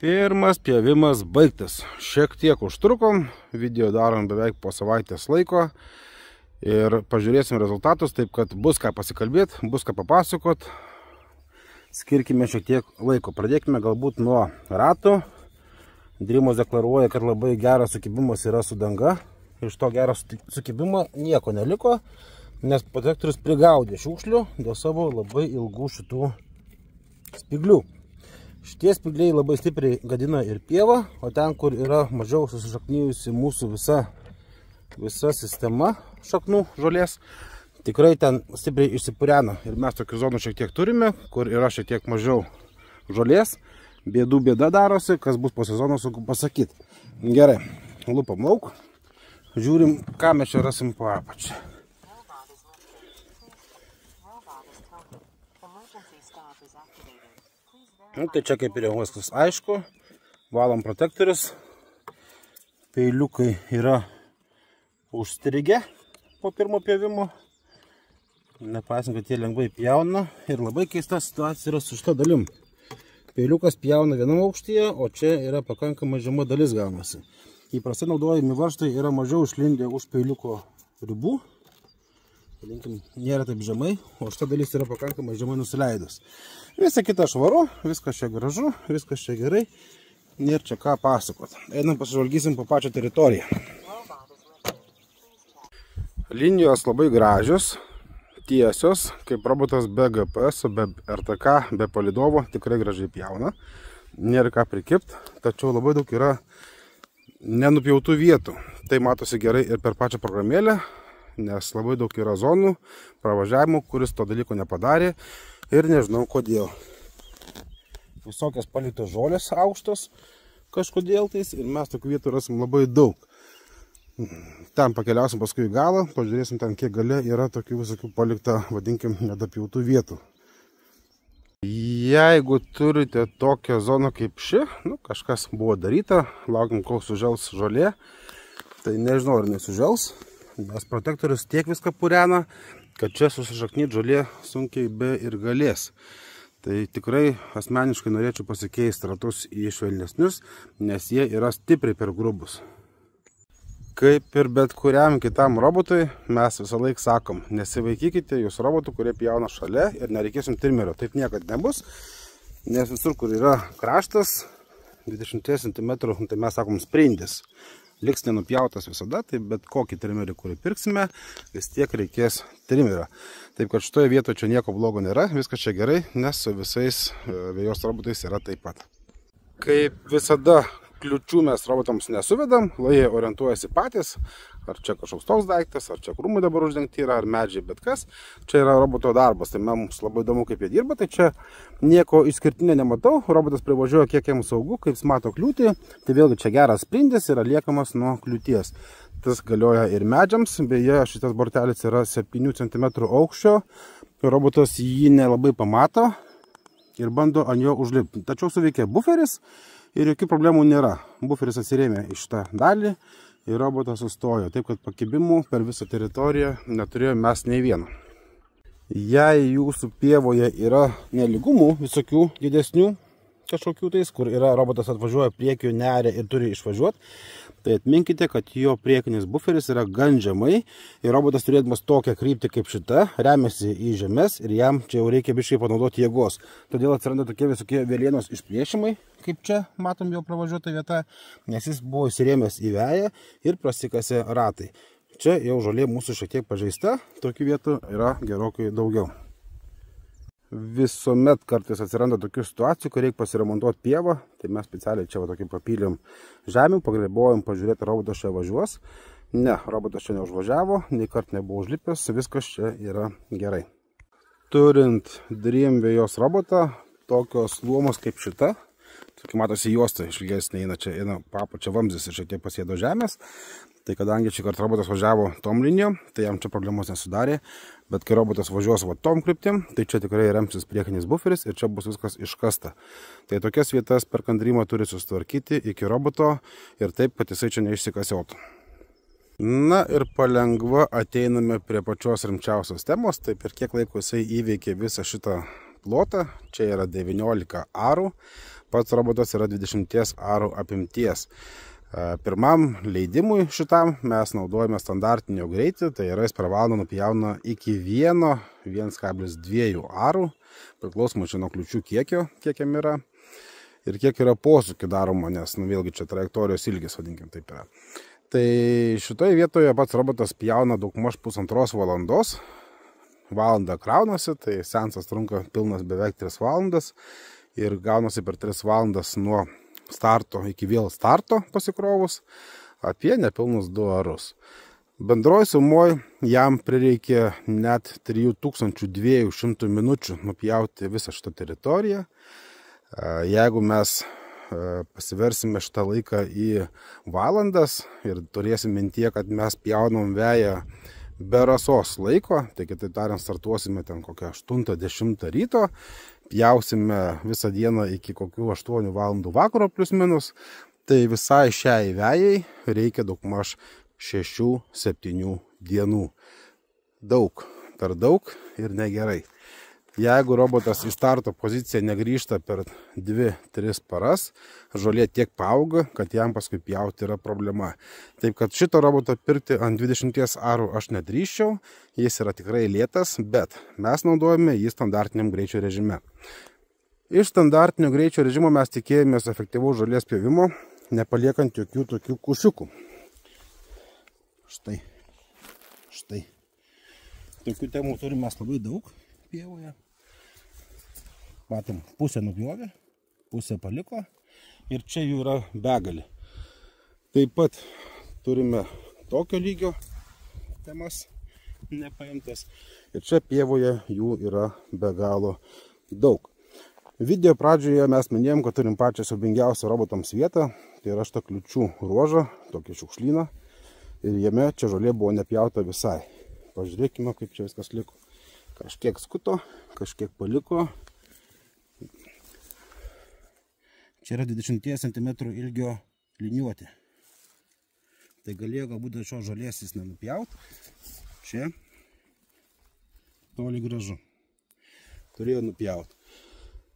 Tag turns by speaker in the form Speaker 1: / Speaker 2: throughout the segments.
Speaker 1: Pirmas pjovimas baigtas. Šiek tiek užtrukom, video darom beveik po savaitės laiko ir pažiūrėsim rezultatus, taip kad bus ką pasikalbėti, bus ką papasakot. Skirkime šiek tiek laiko. Pradėkime galbūt nuo ratų. Dreamos deklaruoja, kad labai geras sukibimas yra su danga. Iš to gero sukibimo nieko neliko, nes protektorius prigaudė šiukšlių dėl savo labai ilgų šitų spiglių. Šitie spigliai labai stipriai gadina ir pievą, o ten, kur yra mažiau susišaknyjusi mūsų visa sistema šaknų žolės, tikrai ten stipriai išsipurena. Ir mes tokių zonų šiek tiek turime, kur yra šiek tiek mažiau žolės. Bėdų bėda darosi, kas bus po sezono, sunku pasakyti. Gerai, lupam lauk. Žiūrim, ką mes čia rasim po apačią. Nu, tai čia kaip ir jau viskas aišku. Valom protektorius. Peiliukai yra užstrigę po pirmo pjovimo. Nepaisant, kad jie lengvai pjauna. Ir labai keista situacija yra su šita dalim. Peiliukas pjauna vienam aukštyje, o čia yra pakankamai žema dalis gaunasi. Įprastai naudojami varžtai yra mažiau išlindę už peiliuko ribų. Vadinkim, nėra taip žemai, o šita dalis yra pakankamai žemai nusileidus. Visa kita švaru, viskas čia gražu, viskas čia gerai. Nėra čia ką pasakot. Einam pasižvalgysim po pačią teritoriją. Linijos labai gražios, tiesios, kaip robotas be GPS, be RTK, be palidovo, tikrai gražiai pjauna. Nėra ką prikipti, tačiau labai daug yra nenupjautų vietų. Tai matosi gerai ir per pačią programėlę, nes labai daug yra zonų, pravažiavimų, kuris to dalyko nepadarė ir nežinau kodėl. Visokios paliktos žolės aukštos kažkodėl tais ir mes tokių vietų rasim labai daug. Ten pakeliausim paskui į galą, pažiūrėsim ten kiek gale yra tokių visokių palikta, vadinkim, nedapjautų vietų. Jeigu turite tokią zoną kaip ši, kažkas buvo daryta, laukim kol sužels žolė, tai nežinau ar nesužels. Nes protektorius tiek viską purena, kad čia susišaknyti žolė sunkiai be ir galės. Tai tikrai asmeniškai norėčiau pasikeisti ratus į švelnesnius, nes jie yra stipriai per grubus. Kaip ir bet kuriam kitam robotui, mes visą laiką sakom, nesivaikykite jūs robotų, kurie pjauna šalia ir nereikėsim trimerio. Taip niekad nebus, nes visur, kur yra kraštas, 20 cm, tai mes sakom sprindis. Liks nenupjautas visada, tai bet kokį trimerį, kurį pirksime, vis tiek reikės trimerio. Taip kad šitoje vietoje čia nieko blogo nėra, viskas čia gerai, nes su visais vėjos robotais yra taip pat. Kaip visada, kliučių mes robotams nesuvedam, jie orientuojasi patys, ar čia kažkoks toks daiktas, ar čia krūmai dabar uždengti yra, ar medžiai, bet kas. Čia yra roboto darbas, tai mums labai įdomu, kaip jie dirba, tai čia nieko išskirtinio nematau. Robotas privažiuoja kiek jam saugu, kaip jis mato kliūtį, tai vėlgi čia geras sprindis yra liekamas nuo kliūties. Tas galioja ir medžiams, beje, šitas bortelis yra 7 cm aukščio, robotas jį nelabai pamato ir bando ant jo užlipti. Tačiau suveikia buferis ir jokių problemų nėra. Buferis atsirėmė iš tą dalį ir robotas sustojo, taip kad pakibimų per visą teritoriją neturėjome mes nei vieno. Jei jūsų pievoje yra nelygumų visokių didesnių kažkokių tais, kur yra robotas atvažiuoja priekiu, neria ir turi išvažiuoti, tai atminkite, kad jo priekinis buferis yra gan žemai ir robotas turėdamas tokią kryptį kaip šita, remiasi į žemės ir jam čia jau reikia biškai panaudoti jėgos. Todėl atsiranda tokie visokie vėlienos išplėšimai, kaip čia matom jau pravažiuota vieta, nes jis buvo įsirėmęs į veją ir prasikasė ratai. Čia jau žolė mūsų šiek tiek pažeista, tokių vietų yra gerokai daugiau. Visuomet kartais atsiranda tokių situacijų, kai reikia pasiremontuoti pievą, tai mes specialiai čia tokį papylėm žemių, pagrėbojom pažiūrėti, robotas čia važiuos. Ne, robotas čia neužvažiavo, nei kart nebuvo užlipęs, viskas čia yra gerai. Turint Dream vėjos robotą, tokios luomos kaip šita, tokia matosi juosta išilgesnė, eina papačia vamzdis ir šiek tiek pasėdo žemės. Tai kadangi šį kartą robotas važiavo tom linijom, tai jam čia problemos nesudarė, bet kai robotas važiuos tom kryptim, tai čia tikrai remsis priekinis buferis ir čia bus viskas iškasta. Tai tokias vietas per Dreamą turi susitvarkyti iki roboto ir taip, kad jisai čia neišsikasiotų. Na ir palengva ateiname prie pačios rimčiausios temos, tai per kiek laiko jisai įveikė visą šitą plotą. Čia yra 19 arų. Pats robotas yra 20 arų apimties. Pirmam leidimui šitam mes naudojame standartinio greitį, tai yra jis per valandą nupjauna iki 1,2 arų, priklausomai čia nuo kliūčių kiekio, kiek jam yra, ir kiek yra posūkių daroma, nes vėlgi čia trajektorijos ilgis, vadinkim, taip yra. Tai šitoje vietoje pats robotas pjauna daugmaž 1,5 valandos, valandą kraunasi, tai seansas trunka pilnas beveik 3 valandas ir gaunasi per 3 valandas nuo starto iki vėl starto pasikrovus apie nepilnus 2 arus. Bendroji sumoj jam prireikė net 3200 minučių nupjauti visą šitą teritoriją. Jeigu mes pasiversime šitą laiką į valandas ir turėsim mintyje, kad mes pjaunam veją be rasos laiko, tai kitaip tariant startuosime ten kokią 8-10 ryto, pjausime visą dieną iki kokių 8 valandų vakaro plius minus, tai visai šiai vejai reikia daugmaž 6-7 dienų. Daug, per daug ir negerai. Jeigu robotas į starto poziciją negrįžta per 2-3 paras, žolė tiek paauga, kad jam paskui pjauti yra problema. Taip kad šito roboto pirkti ant 20 arų aš nedrįsčiau, jis yra tikrai lėtas, bet mes naudojame jį standartiniam greičio režime. Iš standartinio greičio režimo mes tikėjomės efektyvaus žolės pjovimo, nepaliekant jokių tokių kušiukų. Štai. Tokių temų turime mes labai daug pievoje. Matom, pusę nupjovė, pusę paliko ir čia jų yra begalė. Taip pat turime tokio lygio temas nepaimtas ir čia pievoje jų yra be galo daug. Video pradžioje mes minėjom, kad turim pačią siaubingiausią robotams vietą, tai yra šitą kliūčių ruožą, tokį šiukšlyną ir jame čia žolė buvo nepjauta visai. Pažiūrėkime, kaip čia viskas liko. Kažkiek skuto, kažkiek paliko. Čia yra 20 cm ilgio liniuotė. Tai galėjo galbūt dėl šios žolės jis nenupjaut. Čia toli gražu. Turėjo nupjaut.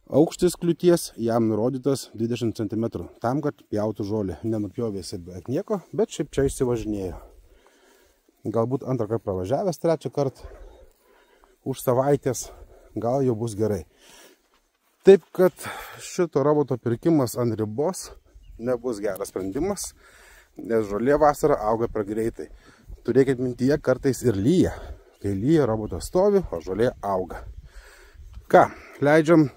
Speaker 1: Aukštis kliūties jam nurodytas 20 cm. Tam, kad pjautų žolę. Nenupjovė jis beveik nieko, bet šiaip čia išsivažinėjo. Galbūt antrą kartą pravažiavęs, trečią kartą už savaitės, gal jau bus gerai. Taip, kad šito roboto pirkimas ant ribos nebus geras sprendimas, nes žolė vasarą auga per greitai. Turėkit mintyje, kartais ir lyja. Kai lyja, robotas stovi, o žolė auga. Ką, leidžiam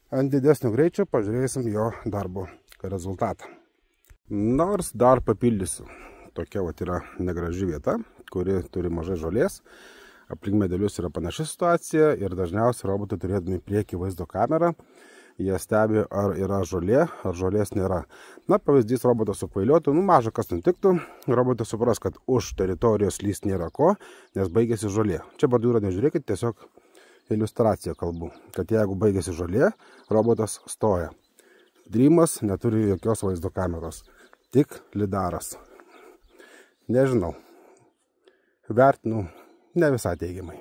Speaker 1: ant didesnio greičio, pažiūrėsim jo darbo rezultatą. Nors dar papildysiu. Tokia vat yra negraži vieta, kuri turi mažai žolės. Aplink medelius yra panaši situacija ir dažniausiai robotai turėdami priekį vaizdo kamerą, jie stebi, ar yra žolė, ar žolės nėra. Na, pavyzdys, robotas sukvailiotų, maža kas nutiktų, robotas supras, kad už teritorijos lįst nėra ko, nes baigėsi žolė. Čia bordūrą nežiūrėkit, tiesiog iliustracija kalbu, kad jeigu baigėsi žolė, robotas stoja. Dreamas neturi jokios vaizdo kameros, tik lidaras. Nežinau, vertinu ne visai teigiamai.